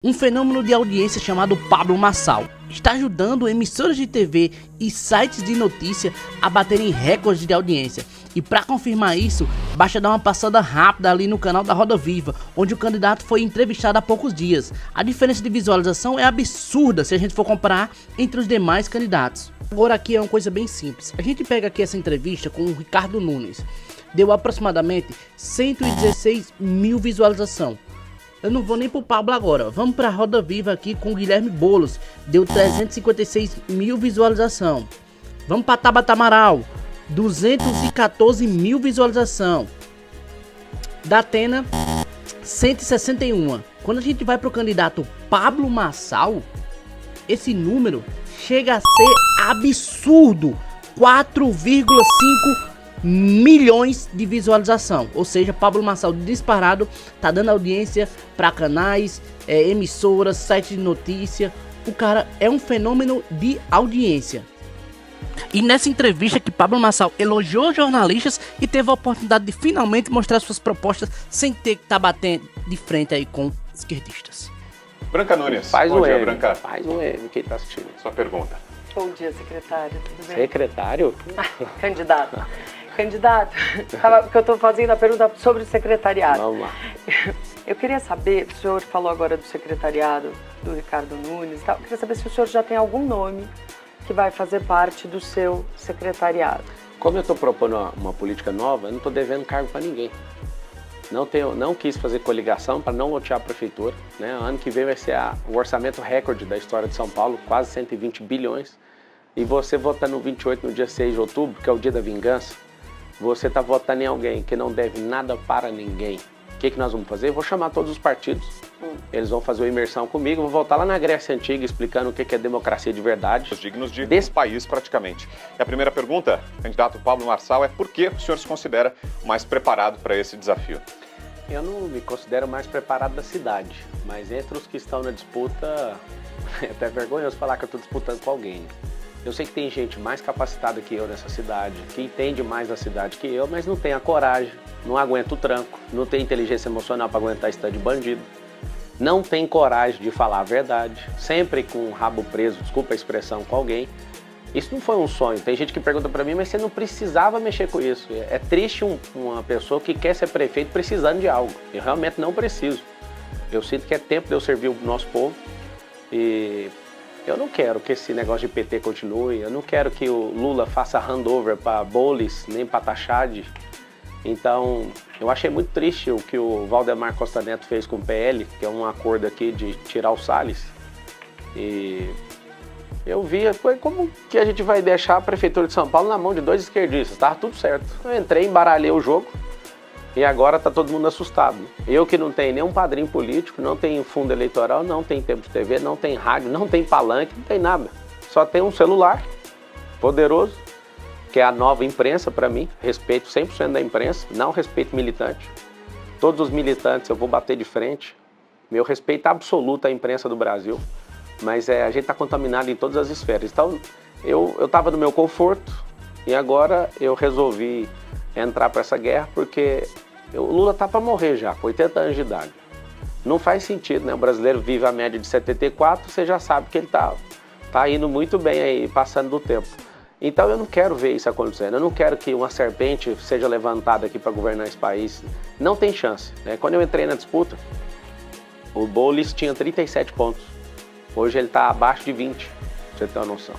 Um fenômeno de audiência chamado Pablo Marçal está ajudando emissoras de TV e sites de notícia a baterem recordes de audiência. E para confirmar isso, basta dar uma passada rápida ali no canal da Roda Viva, onde o candidato foi entrevistado há poucos dias. A diferença de visualização é absurda se a gente for comparar entre os demais candidatos. Agora aqui é uma coisa bem simples. A gente pega aqui essa entrevista com o Ricardo Nunes. Deu aproximadamente 116 mil visualizações. Eu não vou nem pro Pablo agora. Vamos pra Roda Viva aqui com o Guilherme Boulos. Deu 356 mil visualização. Vamos pra Tabata Amaral. 214 mil visualização. Datena, 161. Quando a gente vai pro candidato Pablo Marçal, esse número chega a ser absurdo. 4,5 milhões de visualização, ou seja, Pablo Marçal disparado tá dando audiência para canais, emissoras, sites de notícia. O cara é um fenômeno de audiência. E nessa entrevista que Pablo Marçal elogiou jornalistas e teve a oportunidade de finalmente mostrar suas propostas sem ter que estar batendo de frente aí com esquerdistas. Branca Nunes, Faz bom um dia, M, Branca. faz um M, quem tá assistindo? Sua pergunta. Bom dia, secretário. Tudo bem? Secretário? Candidato. Candidato, porque eu estou fazendo a pergunta sobre o secretariado. Vamos lá. Eu queria saber, o senhor falou agora do secretariado, do Ricardo Nunes e tal, eu queria saber se o senhor já tem algum nome que vai fazer parte do seu secretariado. Como eu estou propondo uma política nova, eu não estou devendo cargo para ninguém. Não quis fazer coligação para não lotear a prefeitura. Né? Ano que vem vai ser o orçamento recorde da história de São Paulo, quase 120 bilhões. E você votar no 28, no dia 6 de outubro, que é o dia da vingança, você está votando em alguém que não deve nada para ninguém. O que nós vamos fazer? Eu vou chamar todos os partidos. Eles vão fazer uma imersão comigo. Vou voltar lá na Grécia Antiga explicando o que é democracia de verdade. Os dignos de desse país, praticamente. E a primeira pergunta, candidato Pablo Marçal, é por que o senhor se considera mais preparado para esse desafio? Eu não me considero mais preparado da cidade, mas entre os que estão na disputa, é até vergonhoso falar que eu estou disputando com alguém. Eu sei que tem gente mais capacitada que eu nessa cidade, que entende mais da cidade que eu, mas não tem a coragem, não aguenta o tranco, não tem inteligência emocional para aguentar esse tanto de bandido, não tem coragem de falar a verdade, sempre com o rabo preso, desculpa a expressão, com alguém. Isso não foi um sonho. Tem gente que pergunta para mim, mas você não precisava mexer com isso. É triste uma pessoa que quer ser prefeito precisando de algo. Eu realmente não preciso. Eu sinto que é tempo de eu servir o nosso povo e eu não quero que esse negócio de PT continue, eu não quero que o Lula faça handover para Boulos, nem para Tachad. Então, eu achei muito triste o que o Valdemar Costa Neto fez com o PL, que é um acordo aqui de tirar o Salles. E eu vi, como que a gente vai deixar a Prefeitura de São Paulo na mão de dois esquerdistas? Tava tudo certo. Eu entrei, embaralhei o jogo e agora tá todo mundo assustado. Eu que não tenho nenhum padrinho político, não tenho fundo eleitoral, não tenho tempo de TV, não tenho rádio, não tenho palanque, não tem nada. Só tem um celular poderoso, que é a nova imprensa para mim. Respeito 100% da imprensa, não respeito militante. Todos os militantes eu vou bater de frente. Meu respeito absoluto à imprensa do Brasil. Mas a gente está contaminado em todas as esferas. Então, eu estava no meu conforto e agora eu resolvi entrar para essa guerra porque o Lula está para morrer já, com 80 anos de idade. Não faz sentido, né? O brasileiro vive a média de 74, você já sabe que ele tá indo muito bem aí, passando do tempo. Então eu não quero ver isso acontecendo, eu não quero que uma serpente seja levantada aqui para governar esse país. Não tem chance. Né? Quando eu entrei na disputa, o Boulos tinha 37 pontos. Hoje ele está abaixo de 20, pra você ter uma noção.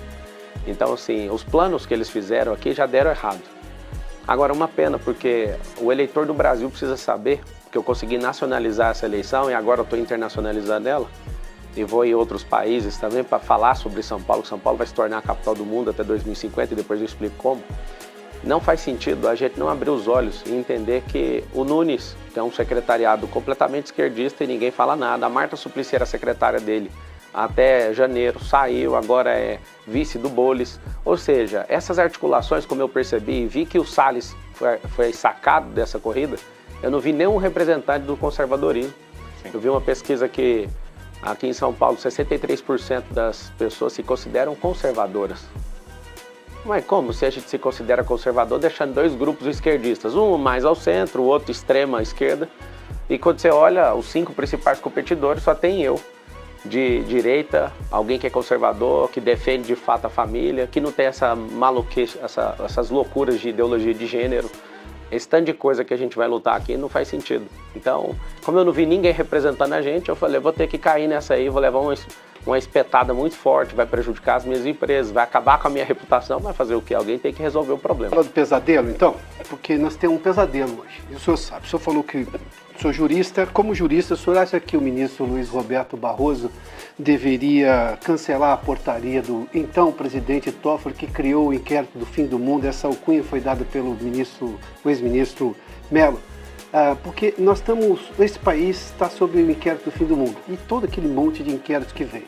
Então, assim, os planos que eles fizeram aqui já deram errado. Agora, uma pena, porque o eleitor do Brasil precisa saber que eu consegui nacionalizar essa eleição e agora eu estou internacionalizando ela. E vou em outros países também para falar sobre São Paulo, que São Paulo vai se tornar a capital do mundo até 2050 e depois eu explico como. Não faz sentido a gente não abrir os olhos e entender que o Nunes tem um secretariado completamente esquerdista e ninguém fala nada. A Marta Suplicy era secretária dele até janeiro, saiu, agora é vice do Boulos. Ou seja, essas articulações, como eu percebi, e vi que o Salles foi sacado dessa corrida, eu não vi nenhum representante do conservadorismo. Sim. Eu vi uma pesquisa que aqui em São Paulo, 63% das pessoas se consideram conservadoras. Mas como se a gente se considera conservador deixando dois grupos esquerdistas, um mais ao centro, o outro extrema à esquerda, e quando você olha os 5 principais competidores, só tem eu. de direita, alguém que é conservador, que defende de fato a família, que não tem essa maluquice, essas loucuras de ideologia de gênero. Esse tanto de coisa que a gente vai lutar aqui não faz sentido. Então, como eu não vi ninguém representando a gente, eu falei, eu vou ter que cair nessa aí, vou levar uma espetada muito forte, vai prejudicar as minhas empresas, vai acabar com a minha reputação, vai fazer o quê? Alguém tem que resolver o problema. Fala do pesadelo, então? Porque nós temos um pesadelo hoje. E o senhor sabe, o senhor falou que sou jurista. Como jurista, o senhor acha que o ministro Luiz Roberto Barroso deveria cancelar a portaria do então presidente Toffoli, que criou o inquérito do fim do mundo? Essa alcunha foi dada pelo ex-ministro Mello. Porque esse país está sob o inquérito do fim do mundo e todo aquele monte de inquéritos que vem.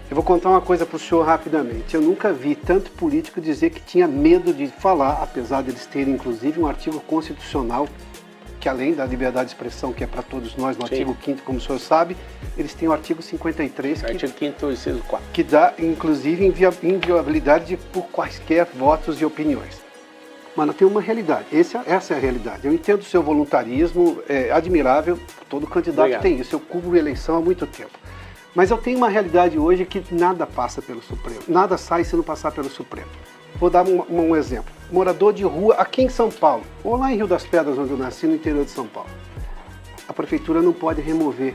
Eu vou contar uma coisa para o senhor rapidamente. Eu nunca vi tanto político dizer que tinha medo de falar, apesar deles terem inclusive um artigo constitucional que, além da liberdade de expressão, que é para todos nós, no artigo 5º, como o senhor sabe, eles têm o artigo 53, artigo 5º, inciso 4, que dá inclusive inviolabilidade por quaisquer votos e opiniões. Mas tem uma realidade, essa é a realidade. Eu entendo o seu voluntarismo, é admirável, todo candidato tem isso, eu cubro eleição há muito tempo. Mas eu tenho uma realidade hoje que nada passa pelo Supremo, nada sai se não passar pelo Supremo. Vou dar um exemplo. Morador de rua aqui em São Paulo, ou lá em Rio das Pedras, onde eu nasci, no interior de São Paulo. A prefeitura não pode remover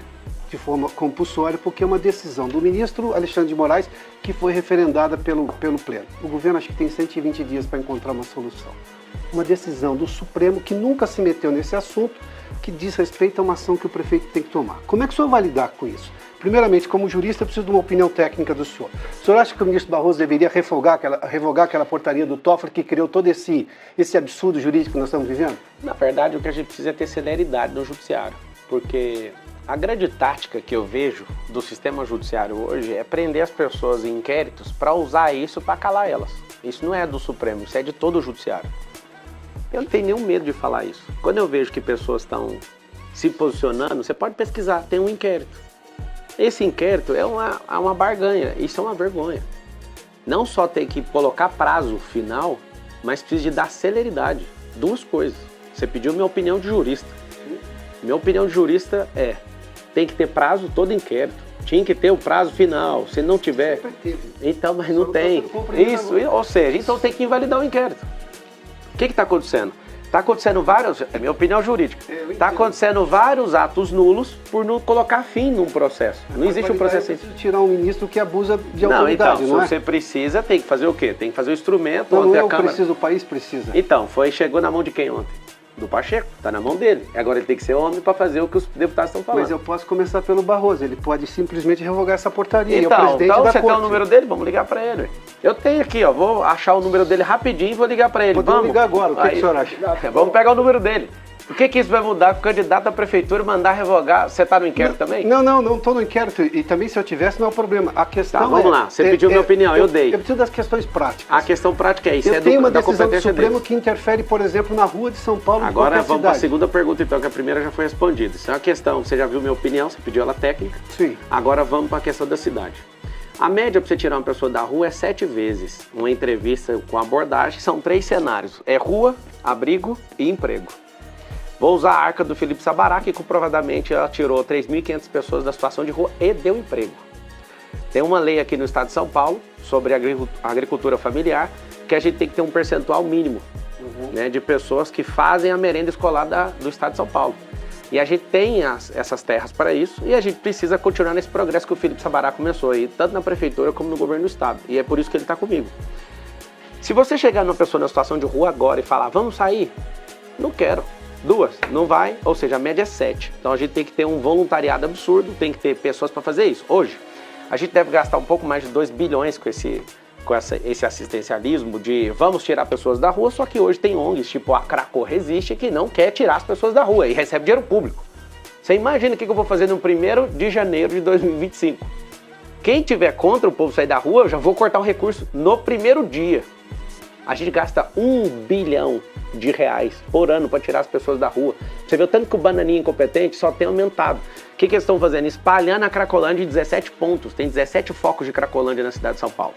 de forma compulsória, porque é uma decisão do ministro Alexandre de Moraes que foi referendada pelo Pleno. O governo acho que tem 120 dias para encontrar uma solução. Uma decisão do Supremo que nunca se meteu nesse assunto, que diz respeito a uma ação que o prefeito tem que tomar. Como é que o senhor vai lidar com isso? Primeiramente, como jurista, eu preciso de uma opinião técnica do senhor. O senhor acha que o ministro Barroso deveria revogar aquela portaria do Toffoli que criou todo esse absurdo jurídico que nós estamos vivendo? Na verdade, o que a gente precisa é ter celeridade no judiciário, porque a grande tática que eu vejo do sistema judiciário hoje é prender as pessoas em inquéritos para usar isso para calar elas. Isso não é do Supremo, isso é de todo o judiciário. Eu não tenho nenhum medo de falar isso. Quando eu vejo que pessoas estão se posicionando, você pode pesquisar, tem um inquérito. Esse inquérito é uma barganha, isso é uma vergonha. Não só tem que colocar prazo final, mas precisa de dar celeridade. Duas coisas. Você pediu minha opinião de jurista. Minha opinião de jurista tem que ter prazo todo inquérito. Tinha que ter o prazo final. Se não tiver, então, mas não tem. Isso, ou seja, então tem que invalidar o inquérito. O que está acontecendo? Está acontecendo vários, é minha opinião jurídica, está acontecendo vários atos nulos por não colocar fim num processo. Não existe um processo. É preciso tirar um ministro que abusa de autoridade, não é? Se você precisa, tem que fazer o quê? Tem que fazer o instrumento. Não é o preciso, o país precisa. Então, chegou na mão de quem ontem? Do Pacheco, está na mão dele. Agora ele tem que ser homem para fazer o que os deputados estão falando. Mas eu posso começar pelo Barroso, ele pode simplesmente revogar essa portaria. Então você tem o número dele? Vamos ligar para ele. Eu tenho aqui, vou achar o número dele rapidinho e vou ligar para ele. Vamos ligar agora, o que o senhor acha? Vamos pegar o número dele. O que isso vai mudar? O candidato à prefeitura mandar revogar? Você está no inquérito também? Não estou no inquérito. E também se eu tivesse não é o problema. A questão vamos lá. Você pediu minha opinião, eu dei. Eu preciso das questões práticas. A questão prática é isso. Eu tenho uma decisão do Supremo que interfere, por exemplo, na rua de São Paulo. Agora vamos para a segunda pergunta, então, que a primeira já foi respondida. Isso é uma questão, você já viu minha opinião, você pediu ela técnica. Sim. Agora vamos para a questão da cidade. A média para você tirar uma pessoa da rua é 7 vezes. Uma entrevista com abordagem, são 3 cenários. É rua, abrigo e emprego. Vou usar a arca do Felipe Sabará, que comprovadamente ela tirou 3.500 pessoas da situação de rua e deu emprego. Tem uma lei aqui no estado de São Paulo sobre a agricultura familiar, que a gente tem que ter um percentual mínimo né, de pessoas que fazem a merenda escolar do estado de São Paulo. E a gente tem essas terras para isso e a gente precisa continuar nesse progresso que o Felipe Sabará começou aí, tanto na prefeitura como no governo do estado. E é por isso que ele está comigo. Se você chegar numa pessoa na situação de rua agora e falar, vamos sair? Não quero. 2, não vai, ou seja, a média é 7. Então a gente tem que ter um voluntariado absurdo, tem que ter pessoas para fazer isso. Hoje, a gente deve gastar um pouco mais de 2 bilhões com esse assistencialismo de vamos tirar pessoas da rua, só que hoje tem ONGs, tipo a Cracó Resiste, que não quer tirar as pessoas da rua e recebe dinheiro público. Você imagina o que eu vou fazer no 1º de janeiro de 2025. Quem tiver contra o povo sair da rua, eu já vou cortar o recurso no primeiro dia. A gente gasta R$1 bilhão por ano para tirar as pessoas da rua. Você vê o tanto que o bananinha incompetente só tem aumentado. O que eles estão fazendo? Espalhando a Cracolândia em 17 pontos. Tem 17 focos de Cracolândia na cidade de São Paulo.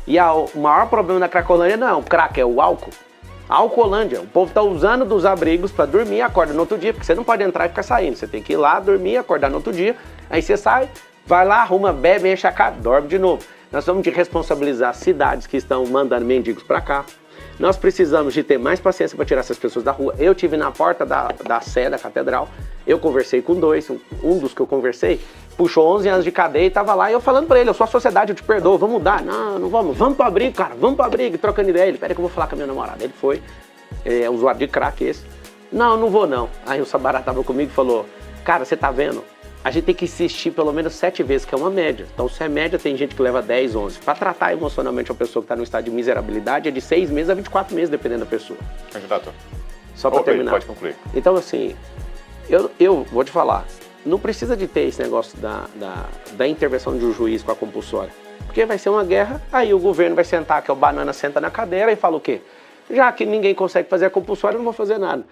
E o maior problema da Cracolândia não é o crack, é o álcool. A Alcolândia. O povo está usando dos abrigos para dormir e acorda no outro dia, porque você não pode entrar e ficar saindo. Você tem que ir lá, dormir, acordar no outro dia. Aí você sai, Vai lá, arruma, bebe, enche a cara, dorme de novo. Nós vamos de responsabilizar cidades que estão mandando mendigos para cá. Nós precisamos de ter mais paciência para tirar essas pessoas da rua. Eu tive na porta da Sé, da catedral, eu conversei com dois, um dos que eu conversei, puxou 11 anos de cadeia e tava lá, e eu falando para ele, eu sou a sociedade, eu te perdoo, vamos mudar. Não vamos pro abrigo, cara, vamos pro abrigo, trocando ideia. Ele, peraí que eu vou falar com a minha namorada. Ele foi, usuário de crack esse. Não vou não. Aí o Sabará tava comigo e falou, cara, você tá vendo? A gente tem que insistir pelo menos 7 vezes, que é uma média. Então, se é média, tem gente que leva 10, 11. Para tratar emocionalmente uma pessoa que está no estado de miserabilidade, é de 6 meses a 24 meses, dependendo da pessoa. Candidato. Só para terminar. Pode concluir. Então, assim, eu vou te falar, não precisa de ter esse negócio da intervenção de um juiz com a compulsória. Porque vai ser uma guerra, aí o governo vai sentar, que é o banana senta na cadeira e fala o quê? Já que ninguém consegue fazer a compulsória, eu não vou fazer nada.